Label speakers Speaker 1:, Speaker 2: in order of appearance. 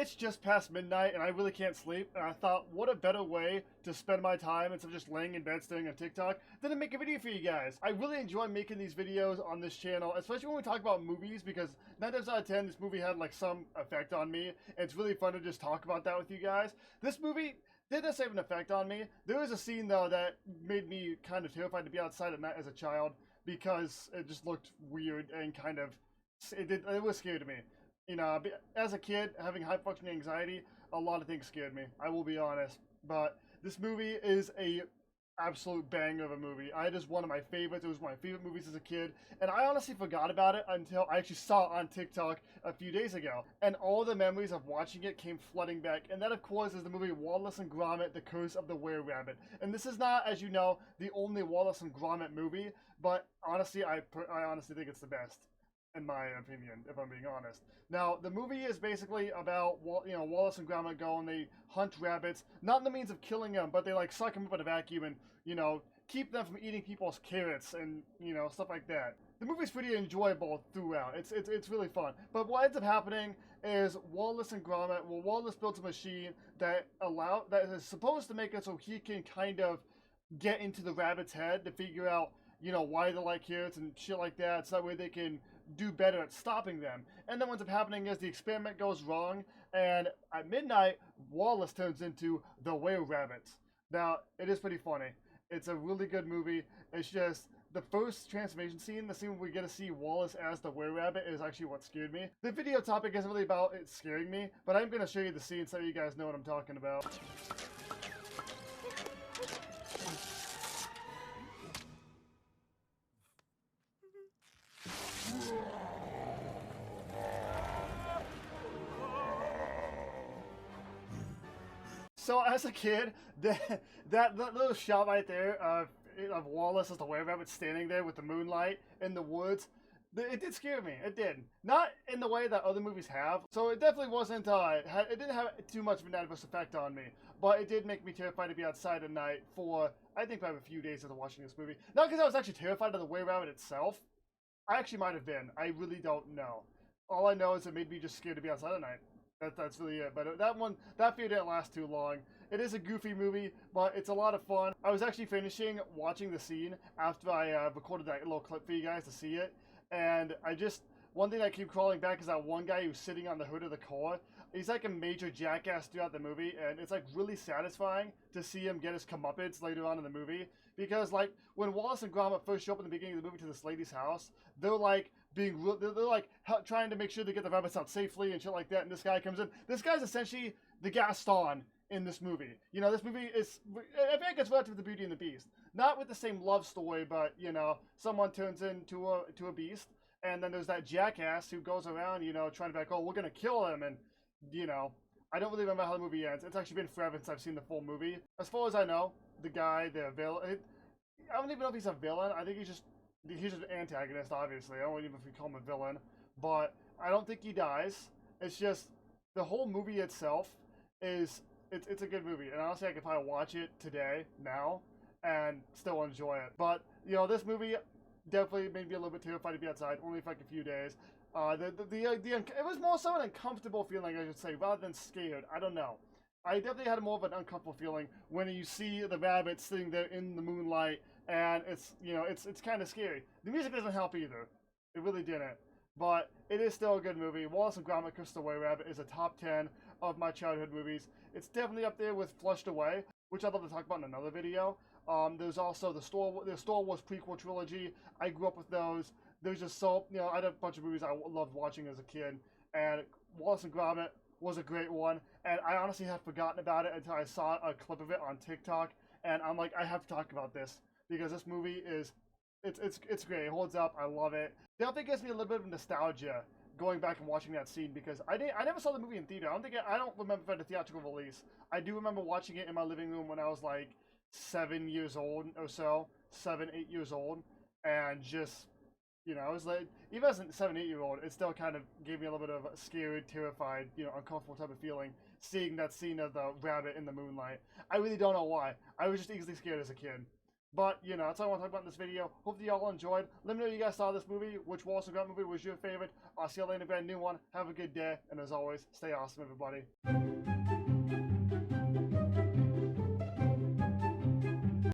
Speaker 1: It's just past midnight and I really can't sleep, and I thought, what a better way to spend my time instead of just laying in bed staring at TikTok than to make a video for you guys. I really enjoy making these videos on this channel, especially when we talk about movies, because 9 times out of 10 this movie had like some effect on me, and it's really fun to just talk about that with you guys. This movie did this have an effect on me. There was a scene though that made me kind of terrified to be outside at night as a child, because it just looked weird and kind of, it was scary to me. You know, as a kid, having high functioning anxiety, a lot of things scared me. I will be honest. But this movie is a absolute banger of a movie. It is one of my favorites. It was one of my favorite movies as a kid. And I honestly forgot about it until I actually saw it on TikTok a few days ago. And all the memories of watching it came flooding back. And that, of course, is the movie Wallace and Gromit, The Curse of the Were-Rabbit. And this is not, as you know, the only Wallace and Gromit movie. But honestly, I honestly think it's the best, in my opinion, if I'm being honest. Now, the movie is basically about, you know, Wallace and Gromit go and they hunt rabbits, not in the means of killing them, but they like suck them up in a vacuum and, you know, keep them from eating people's carrots and, you know, stuff like that. The movie's pretty enjoyable throughout. It's really fun. But what ends up happening is Wallace and Gromit, well, Wallace builds a machine that is supposed to make it so he can kind of get into the rabbit's head to figure out, you know, why they like carrots and shit like that, so that way they can do better at stopping them. And then what ends up happening is the experiment goes wrong, and at midnight, Wallace turns into the Were-Rabbit. Now, it is pretty funny. It's a really good movie. It's just, the first transformation scene, the scene where we get to see Wallace as the Were-Rabbit, is actually what scared me. The video topic isn't really about it scaring me, but I'm going to show you the scene so you guys know what I'm talking about. So as a kid, that little shot right there of Wallace as the Were-Rabbit standing there with the moonlight in the woods, it did scare me. It did. Not in the way that other movies have. So it definitely wasn't, it didn't have too much of an adverse effect on me. But it did make me terrified to be outside at night for, I think, probably a few days after watching this movie. Not because I was actually terrified of the Were-Rabbit itself. I actually might have been. I really don't know. All I know is it made me just scared to be outside at night. That's really it. But that fear didn't last too long. It is a goofy movie, but it's a lot of fun. I was actually finishing watching the scene after I recorded that little clip for you guys to see it. And one thing that keep crawling back is that one guy who's sitting on the hood of the car. He's like a major jackass throughout the movie, and it's like really satisfying to see him get his comeuppance later on in the movie. Because like when Wallace and Gromit first show up in the beginning of the movie to this lady's house, they're like they're like trying to make sure they get the rabbits out safely and shit like that. And this guy comes in. This guy's essentially the Gaston in this movie. You know, this movie is, I think it's relative to Beauty and the Beast. Not with the same love story, but you know, someone turns into a beast, and then there's that jackass who goes around, you know, trying to be like, oh, we're gonna kill him, and you know, I don't really remember how the movie ends. It's actually been forever since I've seen the full movie. As far as I know, the guy, the villain, I don't even know if he's a villain. I think he's just an antagonist, obviously. I don't even know if we call him a villain, but I don't think he dies. It's just, the whole movie itself is, it's a good movie, and honestly, I could probably watch it today, now, and still enjoy it. But, you know, this movie definitely made me a little bit terrified to be outside, only for like a few days. It was more so an uncomfortable feeling, I should say, rather than scared. I don't know. I definitely had more of an uncomfortable feeling when you see the rabbit sitting there in the moonlight, and it's, you know, it's kind of scary. The music doesn't help either. It really didn't. But it is still a good movie. Wallace and Gromit: Curse of the Were-Rabbit is a top 10 of my childhood movies. It's definitely up there with Flushed Away, which I'd love to talk about in another video. There's also the Star Wars prequel trilogy. I grew up with those. There's just so, you know, I had a bunch of movies I loved watching as a kid, and Wallace and Gromit was a great one, and I honestly had forgotten about it until I saw a clip of it on TikTok, and I'm like, I have to talk about this, because this movie is, it's great. It holds up. I love it. Definitely gives me a little bit of nostalgia going back and watching that scene, because I never saw the movie in theater. I don't remember if it had a theatrical release. I do remember watching it in my living room when I was like 7 years old or so, 7, 8 years old, and just, you know, I was like, even as a 7, 8 year old, it still kind of gave me a little bit of a scared, terrified, you know, uncomfortable type of feeling seeing that scene of the rabbit in the moonlight. I really don't know why. I was just easily scared as a kid. But, you know, that's all I want to talk about in this video. Hope that y'all enjoyed. Let me know what you guys saw this movie. Which Wallace and Gromit movie was your favorite? I'll see you later in a brand new one. Have a good day. And as always, stay awesome, everybody.